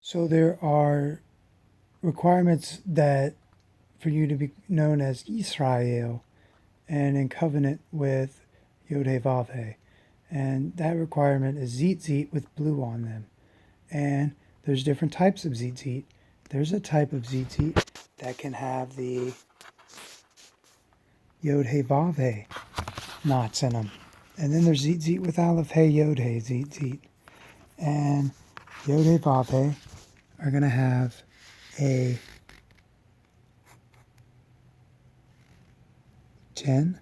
So there are requirements that for you to be known as Israel and in covenant with Yod He Vav He. And that requirement is Zitzit with blue on them. And there's different types of Zitzit. There's a type of Zitzit that can have the Yod He Vav He knots in them. And then there's Zitzit with Aleph He Yod He Zitzit. And Yod He Vav He are going to have a 10,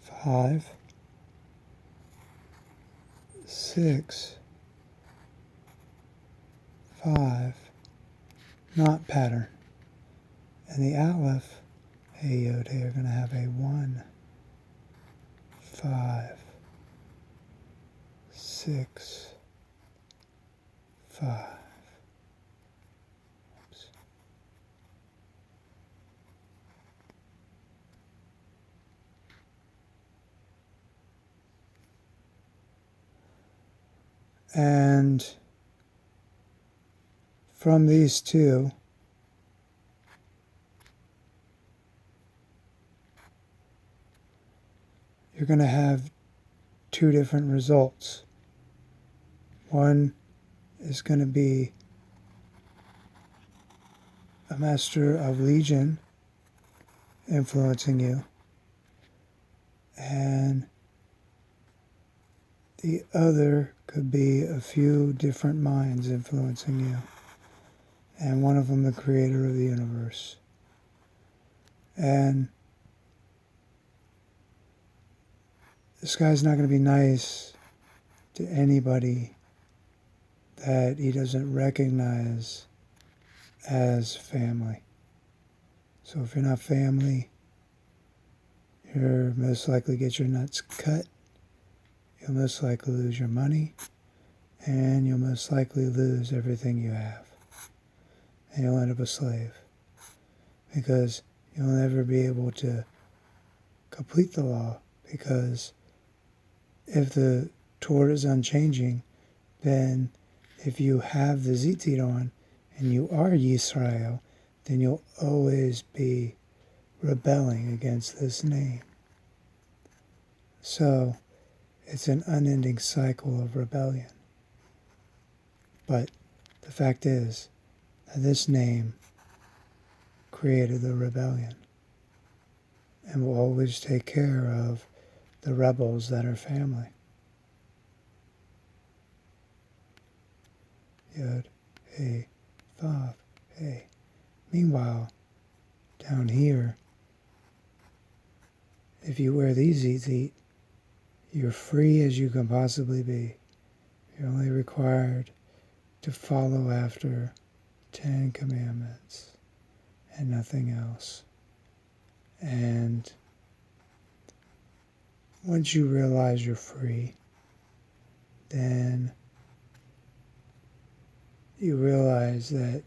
5, 6, 5 knot pattern. And the Aleph, Hey Yod Hey, are going to have a 1, 5, 6, 5. Oops. And from these two, you're going to have two different results. One is going to be a master of Legion influencing you, and the other could be a few different minds influencing you, and one of them the creator of the universe. And this guy's not going to be nice to anybody that he doesn't recognize as family. So if you're not family, you'll most likely get your nuts cut, you'll most likely lose your money, and you'll most likely lose everything you have. And you'll end up a slave, because you'll never be able to complete the law, because if the Torah is unchanging, then if you have the Zitzit on and you are Yisrael, then you'll always be rebelling against this name. So it's an unending cycle of rebellion. But the fact is that this name created the rebellion and will always take care of the rebels that are family. Yod, Hey, Vav, Hey. Meanwhile, down here, if you wear these Zitzit, you're free as you can possibly be. You're only required to follow after 10 commandments and nothing else. And once you realize you're free, then you realize that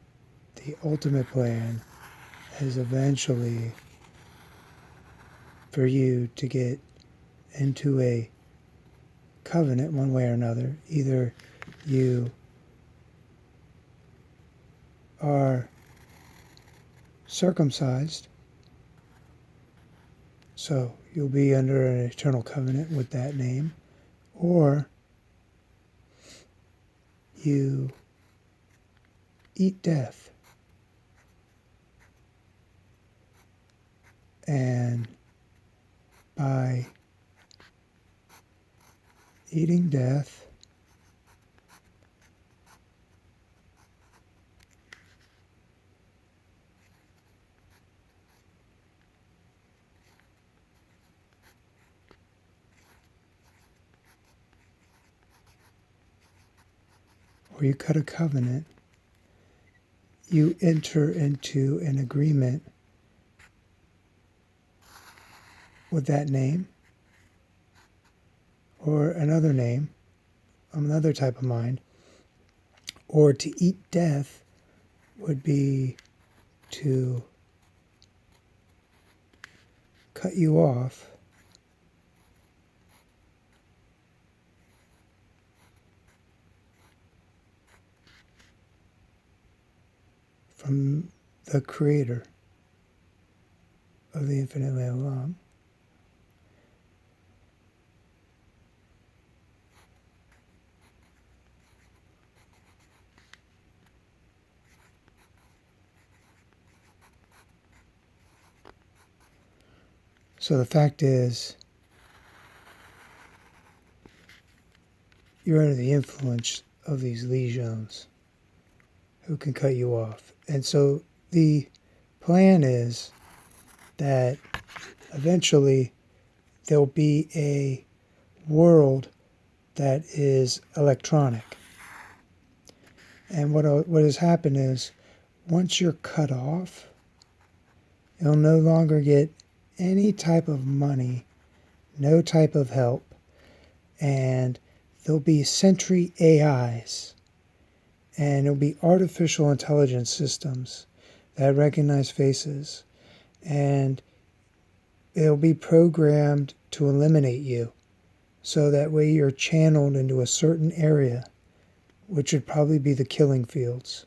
the ultimate plan is eventually for you to get into a covenant one way or another. Either you are circumcised, so you'll be under an eternal covenant with that name, or you eat death. And by eating death, or you cut a covenant, you enter into an agreement with that name or another name, another type of mind. Or to eat death would be to cut you off from the creator of the infinite Olam. So the fact is, you're under the influence of these legions who can cut you off. And so the plan is that eventually there'll be a world that is electronic. And what has happened is, once you're cut off, you'll no longer get any type of money, no type of help, and there'll be sentry AIs, and it'll be artificial intelligence systems that recognize faces, and it'll be programmed to eliminate you, so that way you're channeled into a certain area, which would probably be the killing fields.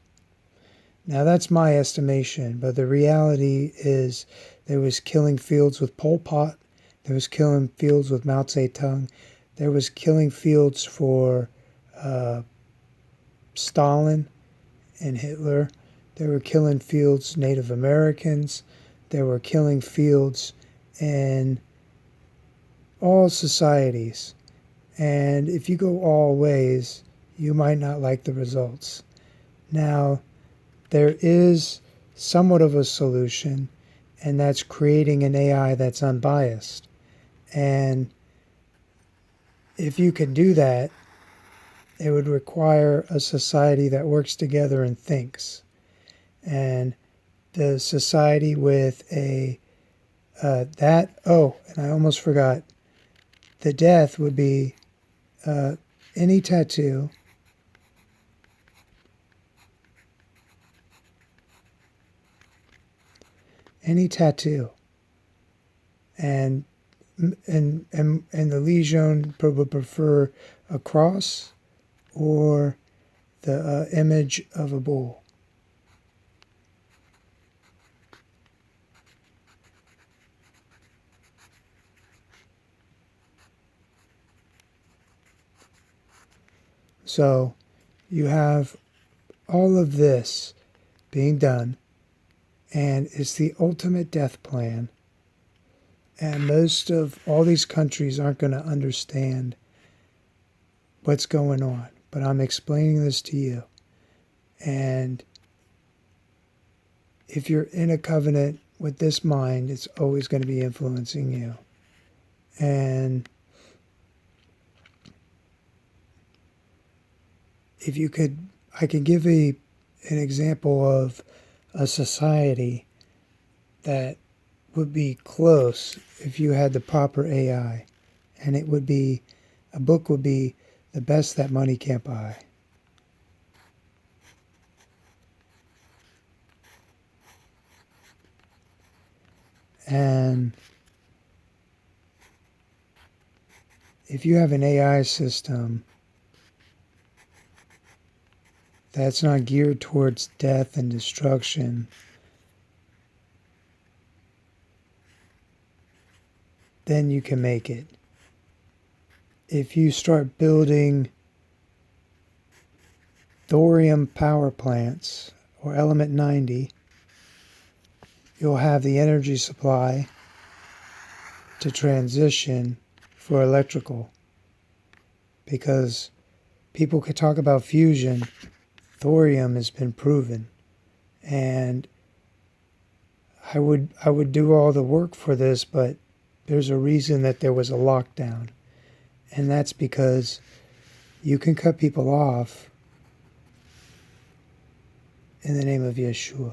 Now that's my estimation, but the reality is there was killing fields with Pol Pot, there was killing fields with Mao Zedong, there was killing fields for Stalin and Hitler, there were killing fields Native Americans, there were killing fields in all societies. And if you go all ways, you might not like the results. Now, there is somewhat of a solution, and that's creating an AI that's unbiased. And if you can do that, it would require a society that works together and thinks. And the society with and I almost forgot, the death would be any tattoo and the Legion would prefer a cross or the image of a bull. So you have all of this being done, and it's the ultimate death plan. And most of all these countries aren't going to understand what's going on, but I'm explaining this to you. And if you're in a covenant with this mind, it's always going to be influencing you. And if you could, I could give an example of a society that would be close if you had the proper AI. And it would be, a book would be The Best That Money Can't Buy. And if you have an AI system that's not geared towards death and destruction, then you can make it. If you start building thorium power plants or element 90, you'll have the energy supply to transition for electrical. Because people could talk about fusion, thorium has been proven. And I would do all the work for this, but there's a reason that there was a lockdown. And that's because you can cut people off in the name of Yeshua.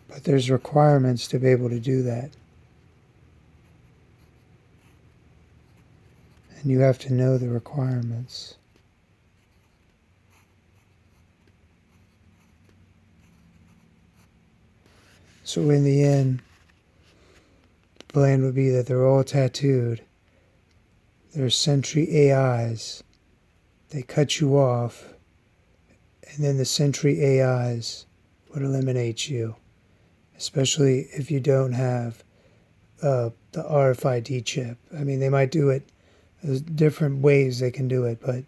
But there's requirements to be able to do that. And you have to know the requirements. So in the end, plan would be that they're all tattooed. They're sentry AIs. They cut you off, and then the sentry AIs would eliminate you, especially if you don't have the RFID chip. I mean, they might do it. There's different ways they can do it, but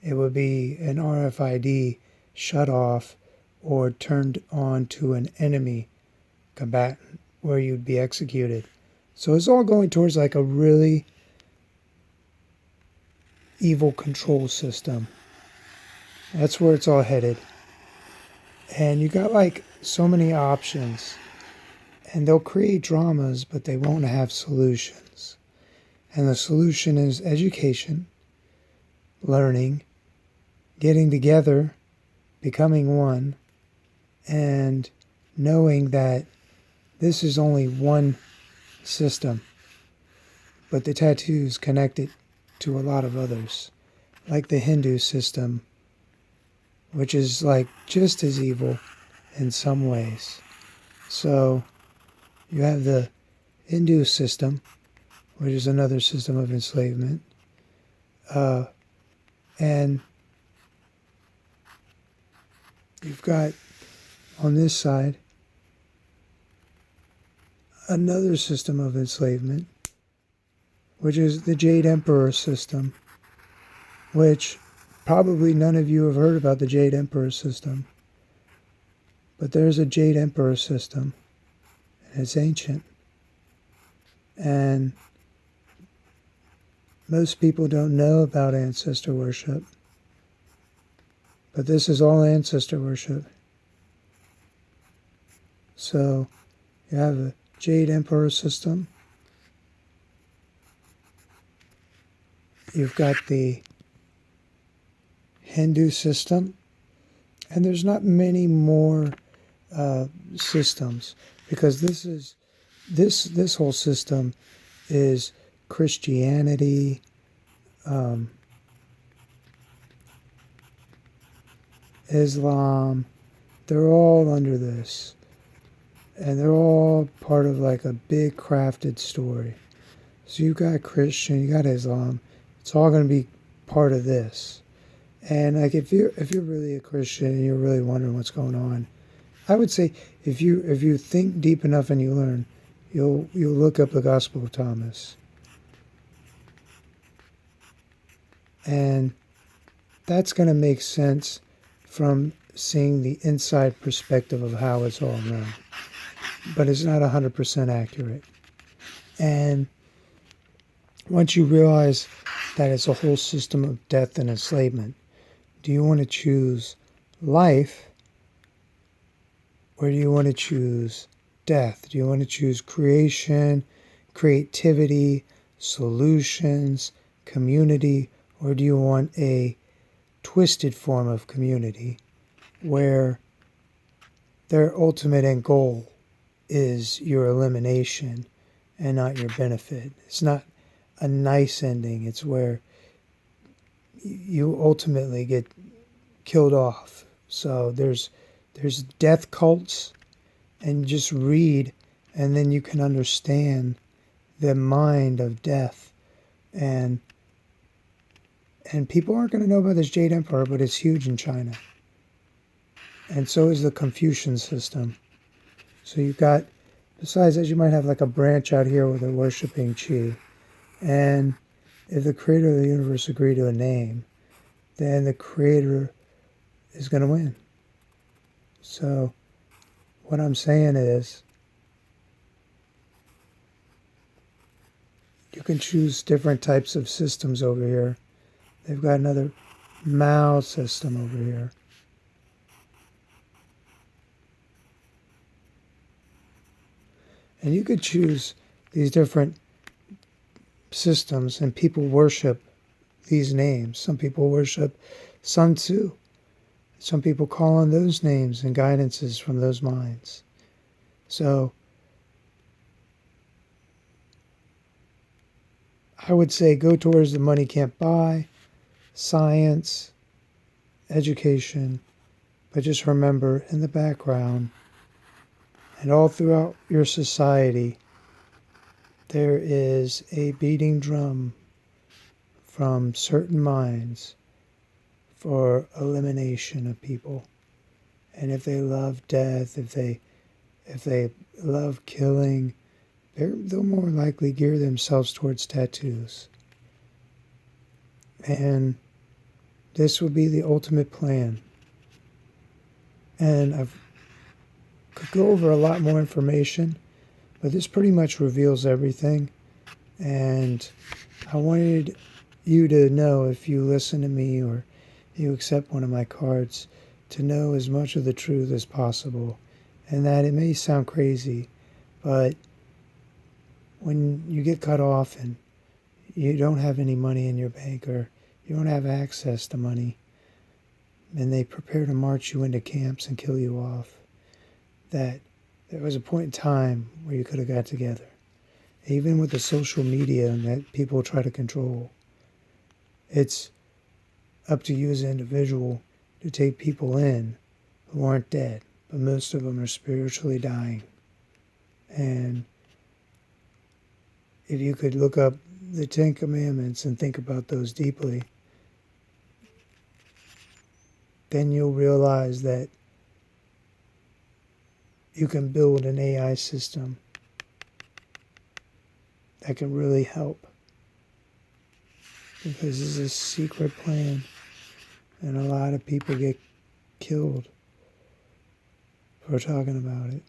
it would be an RFID shut off or turned on to an enemy combatant where you'd be executed. So it's all going towards like a really evil control system. That's where it's all headed. And you got like so many options. And they'll create dramas, but they won't have solutions. And the solution is education, learning, getting together, becoming one, and knowing that this is only one system, but the tattoos connect it to a lot of others, like the Hindu system, which is like just as evil in some ways. So you have the Hindu system, which is another system of enslavement, and you've got on this side another system of enslavement, which is the Jade Emperor system, which probably none of you have heard about the Jade Emperor system. But there's a Jade Emperor system, and it's ancient. And most people don't know about ancestor worship, but this is all ancestor worship. So you have a Jade Emperor system. You've got the Hindu system, and there's not many more systems, because this whole system is Christianity, Islam. They're all under this, and they're all part of like a big crafted story. So you got Christian, you got Islam. It's all going to be part of this. And like if you're really a Christian and you're really wondering what's going on, I would say if you think deep enough and you learn, you'll look up the Gospel of Thomas. And that's going to make sense from seeing the inside perspective of how it's all run. But it's not 100% accurate. And once you realize that it's a whole system of death and enslavement, do you want to choose life, or do you want to choose death? Do you want to choose creation, creativity, solutions, community, or do you want a twisted form of community where their ultimate end goal is your elimination and not your benefit? It's not a nice ending. It's where you ultimately get killed off. So there's death cults, and just read, and then you can understand the mind of death. And people aren't going to know about this Jade Emperor, but it's huge in China. And so is the Confucian system. So you've got, besides that, you might have like a branch out here where they're worshiping Qi. And if the creator of the universe agreed to a name, then the creator is going to win. So what I'm saying is, you can choose different types of systems over here. They've got another Mao system over here. And you could choose these different systems, and people worship these names. Some people worship Sun Tzu. Some people call on those names and guidances from those minds. So I would say go towards the money can't buy, science, education, but just remember, in the background and all throughout your society, there is a beating drum from certain minds for elimination of people. And if they love death, if they love killing, they'll more likely gear themselves towards tattoos. And this would be the ultimate plan. And I could go over a lot more information, but this pretty much reveals everything. And I wanted you to know, if you listen to me or you accept one of my cards, to know as much of the truth as possible. And that it may sound crazy, but when you get cut off and you don't have any money in your bank, or you don't have access to money, and they prepare to march you into camps and kill you off, that there was a point in time where you could have got together. Even with the social media that people try to control, it's up to you as an individual to take people in who aren't dead, but most of them are spiritually dying. And if you could look up the Ten Commandments and think about those deeply, then you'll realize that you can build an AI system that can really help. Because this is a secret plan, and a lot of people get killed for talking about it.